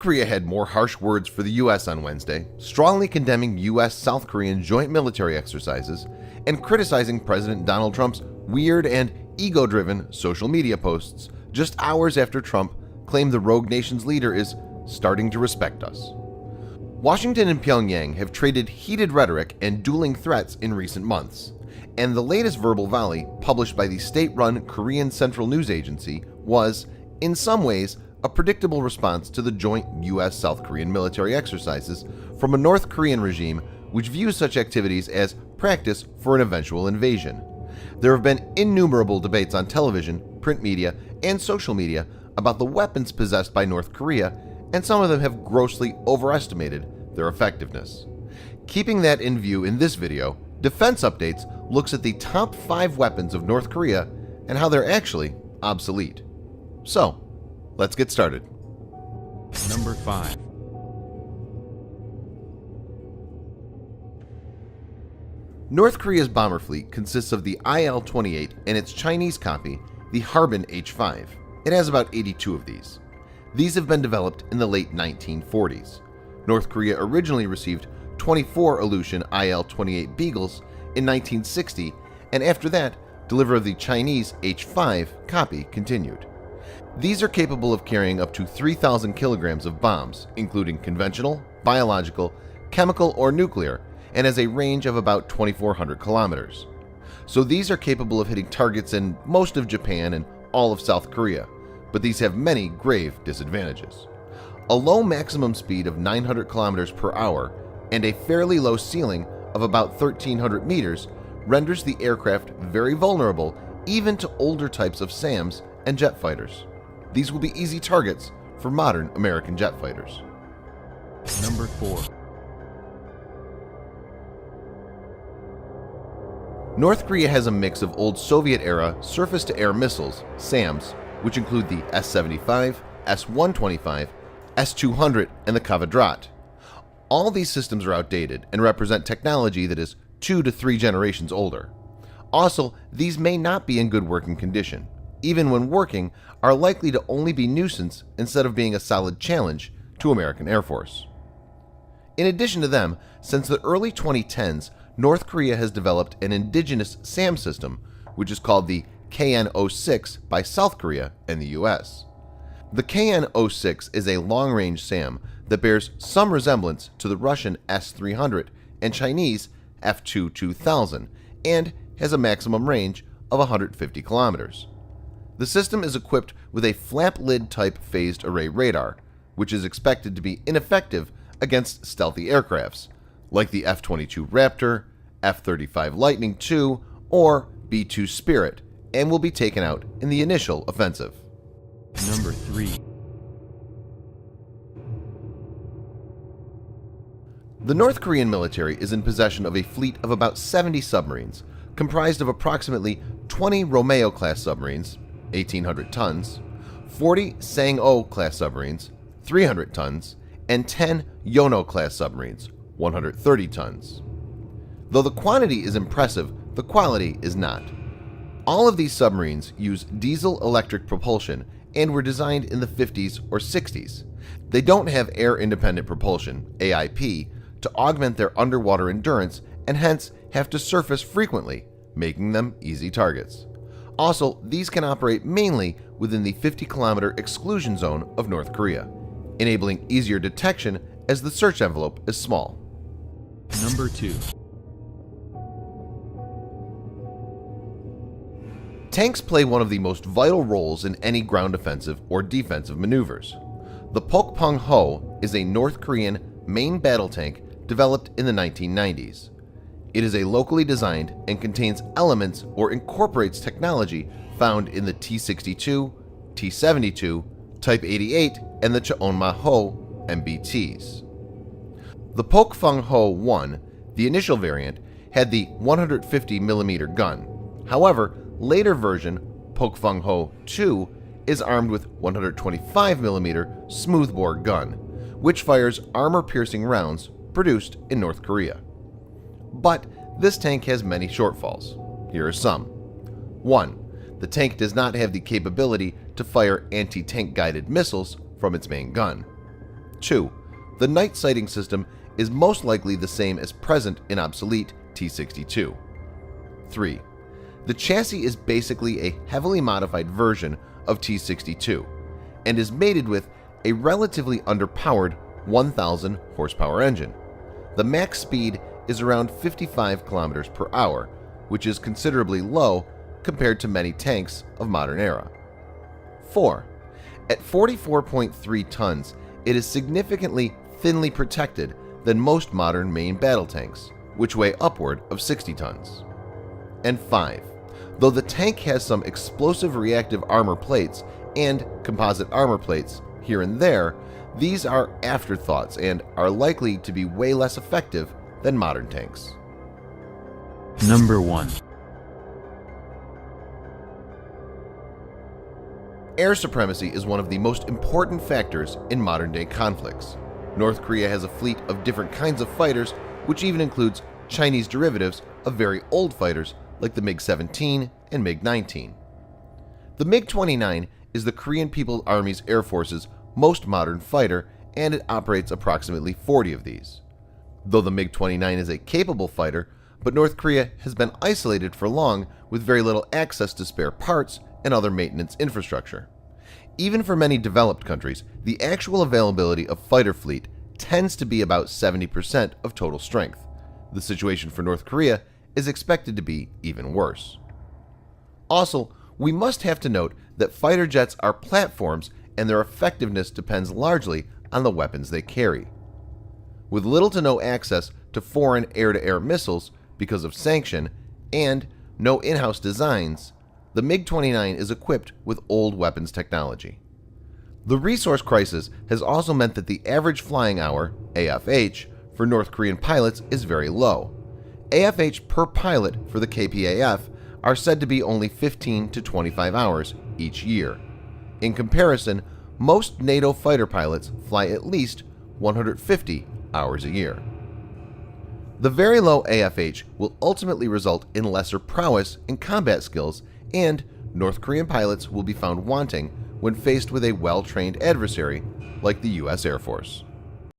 Korea had more harsh words for the US on Wednesday, strongly condemning US-South Korean joint military exercises and criticizing President Donald Trump's weird and ego-driven social media posts just hours after Trump claimed the rogue nation's leader is starting to respect us. Washington and Pyongyang have traded heated rhetoric and dueling threats in recent months, and the latest verbal volley, published by the state-run Korean Central News Agency, was, in some ways, a predictable response to the joint US-South Korean military exercises from a North Korean regime which views such activities as practice for an eventual invasion. There have been innumerable debates on television, print media, and social media about the weapons possessed by North Korea, and some of them have grossly overestimated their effectiveness. Keeping that in view in this video, Defense Updates looks at the top 5 weapons of North Korea and how they're actually obsolete. So, let's get started. Number 5. North Korea's bomber fleet consists of the IL-28 and its Chinese copy, the Harbin H-5. It has about 82 of these. These have been developed in the late 1940s. North Korea originally received 24 Aleutian IL-28 Beagles in 1960, and after that, delivery of the Chinese H-5 copy continued. These are capable of carrying up to 3,000 kilograms of bombs, including conventional, biological, chemical, or nuclear, and has a range of about 2,400 kilometers. So these are capable of hitting targets in most of Japan and all of South Korea, but these have many grave disadvantages. A low maximum speed of 900 kilometers per hour and a fairly low ceiling of about 1,300 meters renders the aircraft very vulnerable even to older types of SAMs and jet fighters. These will be easy targets for modern American jet fighters. Number 4. North Korea has a mix of old Soviet-era surface-to-air missiles, SAMs, which include the S-75, S-125, S-200, and the Kvadrat. All these systems are outdated and represent technology that is 2 to 3 generations older. Also, these may not be in good working condition. Even when working, are likely to only be nuisance instead of being a solid challenge to American Air Force. In addition to them, since the early 2010s, North Korea has developed an indigenous SAM system, which is called the KN-06 by South Korea and the US. The KN-06 is a long-range SAM that bears some resemblance to the Russian S-300 and Chinese F-2000 and has a maximum range of 150 kilometers. The system is equipped with a flap-lid type phased array radar, which is expected to be ineffective against stealthy aircrafts, like the F-22 Raptor, F-35 Lightning II, or B-2 Spirit, and will be taken out in the initial offensive. Number 3. The North Korean military is in possession of a fleet of about 70 submarines, comprised of approximately 20 Romeo-class submarines, 1,800 tons, 40 Sang-O-class submarines, 300 tons, and 10 Yono-class submarines, 130 tons. Though the quantity is impressive, the quality is not. All of these submarines use diesel-electric propulsion and were designed in the 50s or 60s. They don't have air-independent propulsion, AIP, to augment their underwater endurance and hence have to surface frequently, making them easy targets. Also, these can operate mainly within the 50-kilometer exclusion zone of North Korea, enabling easier detection as the search envelope is small. Number 2. Tanks play one of the most vital roles in any ground offensive or defensive maneuvers. The Pokpong-ho is a North Korean main battle tank developed in the 1990s. It is a locally designed and contains elements or incorporates technology found in the T-62, T-72, Type 88, and the Cheonma-ho MBTs. The Pokpong-ho-1, the initial variant, had the 150mm gun. However, later version Pokpong-ho-2 is armed with 125mm smoothbore gun, which fires armor-piercing rounds produced in North Korea. But this tank has many shortfalls. Here are some. 1. The tank does not have the capability to fire anti-tank guided missiles from its main gun. 2. The night sighting system is most likely the same as present in obsolete T-62. 3. The chassis is basically a heavily modified version of T-62 and is mated with a relatively underpowered 1,000 horsepower engine. The max speed is around 55 kilometers per hour, which is considerably low compared to many tanks of modern era. 4. At 44.3 tons, it is significantly thinly protected than most modern main battle tanks, which weigh upward of 60 tons. And 5. Though the tank has some explosive reactive armor plates and composite armor plates here and there, these are afterthoughts and are likely to be way less effective than modern tanks. Number 1. Air supremacy is one of the most important factors in modern-day conflicts. North Korea has a fleet of different kinds of fighters, which even includes Chinese derivatives of very old fighters like the MiG-17 and MiG-19. The MiG-29 is the Korean People's Army's Air Force's most modern fighter, and it operates approximately 40 of these. Though the MiG-29 is a capable fighter, but North Korea has been isolated for long with very little access to spare parts and other maintenance infrastructure. Even for many developed countries, the actual availability of fighter fleet tends to be about 70% of total strength. The situation for North Korea is expected to be even worse. Also, we must have to note that fighter jets are platforms and their effectiveness depends largely on the weapons they carry. With little to no access to foreign air-to-air missiles because of sanction and no in-house designs, the MiG-29 is equipped with old weapons technology. The resource crisis has also meant that the average flying hour, AFH, for North Korean pilots is very low. AFH per pilot for the KPAF are said to be only 15 to 25 hours each year. In comparison, most NATO fighter pilots fly at least 150 hours a year. The very low AFH will ultimately result in lesser prowess in combat skills, and North Korean pilots will be found wanting when faced with a well-trained adversary like the US Air Force.